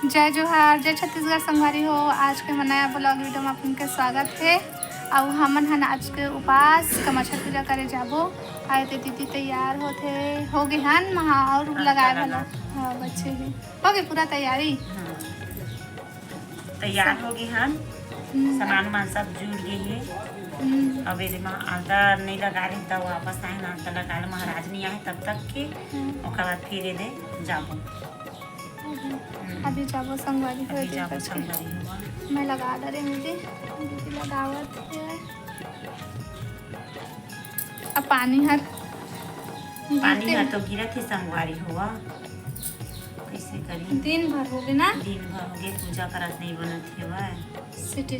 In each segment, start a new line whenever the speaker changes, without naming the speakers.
जय जोहार, जय छत्तीसगढ़ संगवारी हो। आज के नया ब्लॉग वीडियो में आपके स्वागत है। और हमन हन आज के उपास कमछा पूजा करे जाबो। आए थे दीदी तैयार होते हो गए हन वहाँ और लगाए वाला। हाँ बच्चे भी हो गए पूरा तैयारी।
तैयार हो गए हन, सामान मान सब जुड़ गए है। अब ये आटा नहीं लगा रही तब वापस आए ना, आटा लगा ले महाराज नहीं आए तब तक के ओकर बाद फिर दे जाबो।
अभी जाबो संगवारी हो।
अभी जाबो संगवारी हो।
मैं लगा दे रही दीदी लगावत है। अब पानी है तो गिरत है संगवारी हुआ। कैसे करी दिन भर हो गए ना,
दिन भर हो गए पूजा करत नहीं बनत है वह
सिटी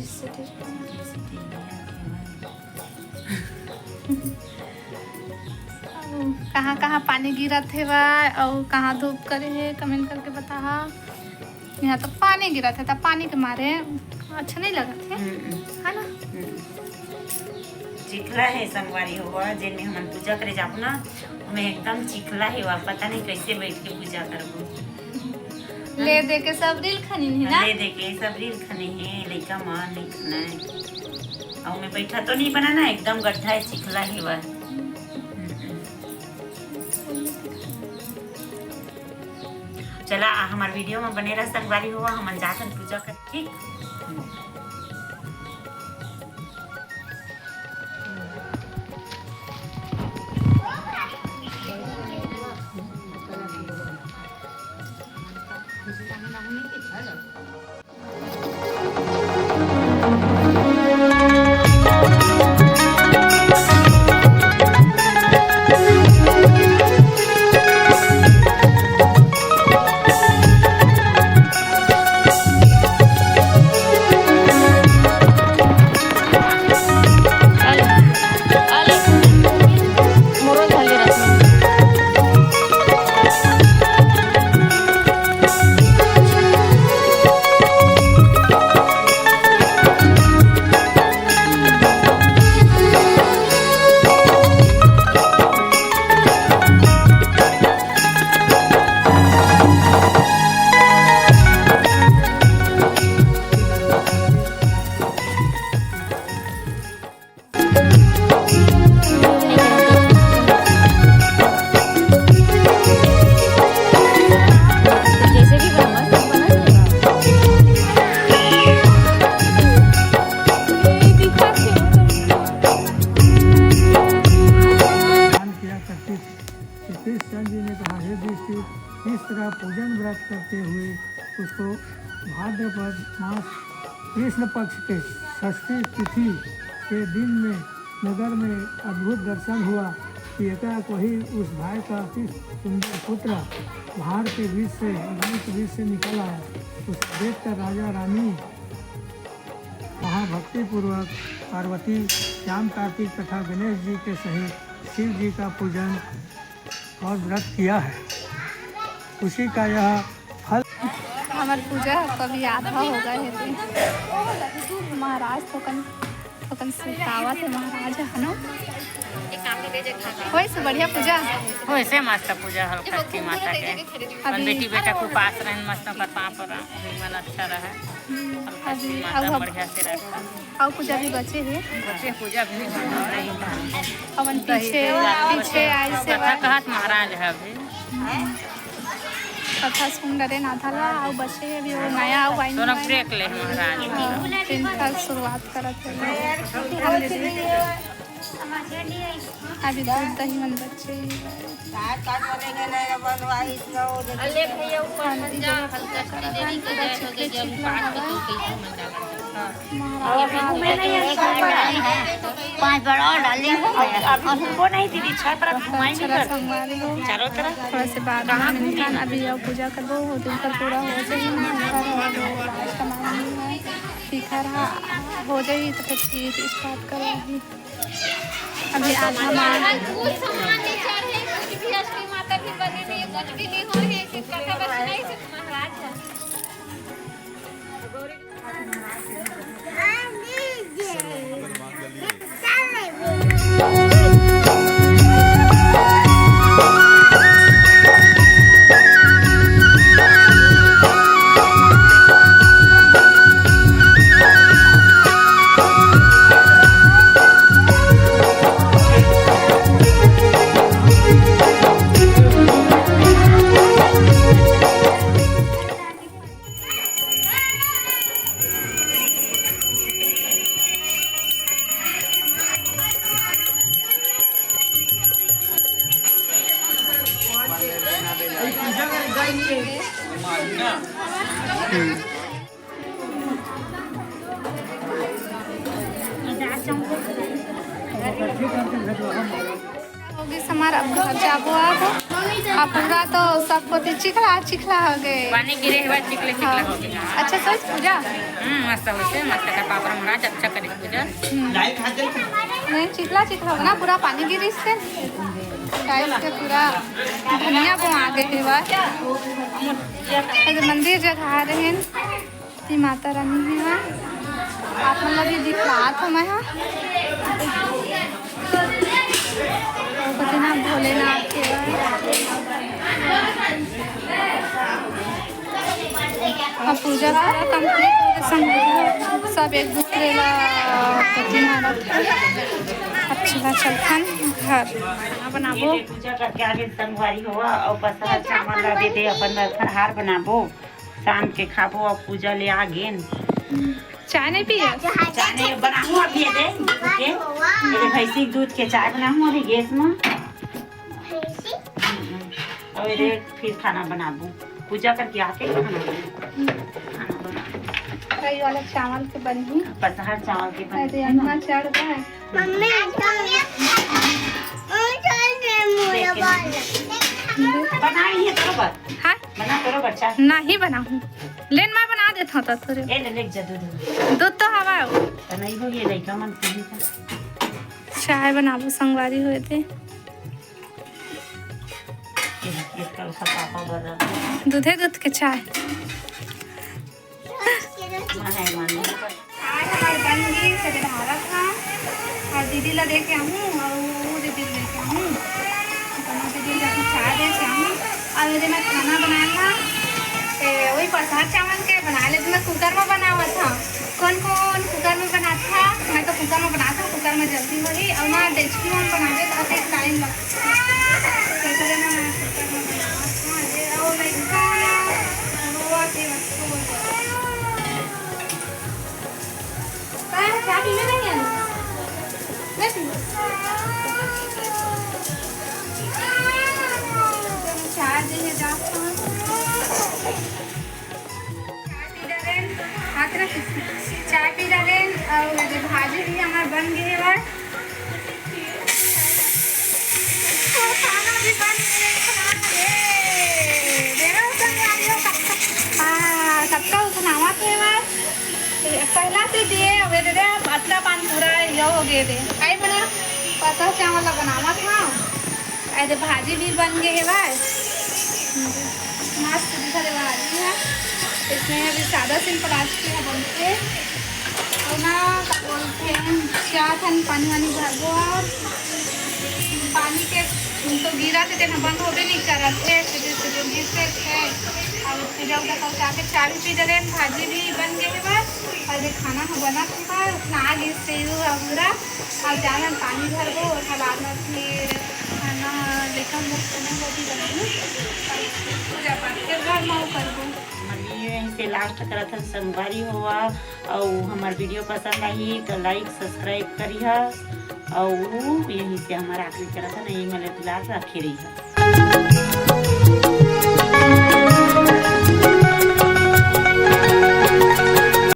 कहाँ कहाँ पानी गिरत है वह और कहाँ धूप करे है कमेंट करके बता। यहाँ तो पानी गिरत है तो पानी के मारे अच्छा नहीं लगत है ना।
चिखला है संगवारी हुआ जिनमें हम पूजा करे जाबो ना, हमें एकदम चिखला है वह पता नहीं कैसे बैठ के पूजा करबो।
ले दे के सब रील खनी है ना,
ले दे के सब रील खने है। लइका मान नहीं खाना है और मैं बैठा तो नहीं बना ना, एकदम गड्ढा है चिखला है वह। चला हमारे वीडियो में बने रह संगवारी हुआ, हम जाकर पूजा कर। ठीक
इस तरह पूजन व्रत करते हुए उसको भाद्रपद मास कृष्ण पक्ष के षष्ठी तिथि के दिन में नगर में अद्भुत दर्शन हुआ कि एकाएक वही उस भाई का अति सुंदर पुत्र भार के बीच से निकल आया। उसे देखकर राजा रानी वहाँ भक्तिपूर्वक पार्वती, श्याम, कार्तिक तथा गणेश जी के सहित शिव जी का पूजन और व्रत किया है। उसी का यह फल।
हमार पूजा कभी आधा हो गए है। महाराज थोकन सिखावत है महाराज है ना। वैसे बढ़िया पूजा
वैसे मस्त पूजा हल्की माता के बेटी बेटा को पास रहे मस्त कर पाप मन अच्छा रहा बढ़िया से रहता।
और पूजा भी बचे है,
पूजा भी
अपन पीछे आई से
कहत महाराज है अभी
कथा सुन रहे नाथाला और बच्चे अभी वो नया आई
दोनों ब्रेक ले महाराज
इनका शुरुआत करत है। अभी दूध दही मन बच्चे
पांच बार और डाली हमको नहीं दीदी 6 तरफ घुमाएंगे चारों तरफ
थोड़ा से बाद में अभी अब पूजा करबो हो दिन पर पूरा हो जाए सीखा रहा हो जाए तो फिर स्टार्ट करेंगे। अभी आधा माता भी बने नहीं कुछ भी नहीं हो रही है कथा बस नहीं से महाराज है। होगी समार अब घर जाबो अब पूरा तो सबको चिखला चिखला हो गए
पानी गिरे हुआ चिकले चिकला हो गया।
अच्छा सोच पूजा
मस्त होते मस्त का पापड़ महाराज अच्छा करे पूजा।
नहीं चिखला चिखला होगा ना पूरा पानी गिरी से टाइल के पूरा धनिया को आगे है बात मंदिर जगह रहे हैं माता रानी है आप मतलब भी दिखा था मैं ना भोलेनाथ के अब पूजा पूरा कंप्लीट सब एक दूसरे का अच्छा चलखन घर बनाबो
पूजा करके आगे संगवारी हुआ और प्रसाद चावल ला दे दे अपन फलहार बनाबो शाम के खाबो और पूजा ले आ गेन।
चाय नहीं पिए
चाय नहीं बनाहूं अभी दे के मेरे भैंसी दूध के चाय बनाहूं अभी गैस में और ये फिर खाना बनाबो पूजा करके आके खाना बना
कई वाला चावल के बनी
प्रसाद चावल के बन
अन्ना चढ़ गए मम्मी
बनाई है बरोबर
हाँ
बना बरोबर चाय
नहीं बनाऊं लेन मैं बना देता हूँ थोड़े
ए ले जा दूध
दूध तो हवा
नहीं हो ये लड़का मन पी
चाय बनाबो संगवारी हुए थे
इसका उसका पापा बना
दूधे दूध के चाय
माने माने
आज हमारे बन गई सके धारा था और दीदी ला दे के आऊँ और वो दीदी ले के आऊँ दीदी जाके चाय दे के आऊँ और मेरे मैं खाना बनाया वही प्रसाद चावल के बना ले तो मैं कुकर में बना हुआ था कौन कौन कुकर में बना था मैं तो कुकर में बना था कुकर में जल्दी हुई और ना डेचकी में बना दे तो टाइम लगता चाय पी रहे और भाजी भी हमारे बन गई है खाना भी बन सबका बनावा थे पहला से दिए अतला पान पूरा ये हो गए थे आई बना पता चावल बनावा था ऐसे भाजी भी बन गई है मस्त दिखा भाजी है इसमें अभी सादा सिंपल आज के बनते और ना बोलते हैं क्या था पानी वानी भरबो और पानी के तो गिरा थे ना बंद होते नहीं कर रहे थे गिरते थे और पूजा उजा करके आके चाय भी पी रहे भाजी भी बन गई है बस और ये खाना बना था उतना आग इससे पूरा और जाना पानी भरबो और बाद में फिर खाना लेकर भी बनाऊँ पूजा पाठ के घर में करबो
यहीं से लास्ट करत है संगवारी हुआ और हमार वीडियो पसंद आई तो लाइक सब्सक्राइब करिए और यहीं से हमारा आखिरी करत है नहीं मिले तो लास्ट रखी रही है।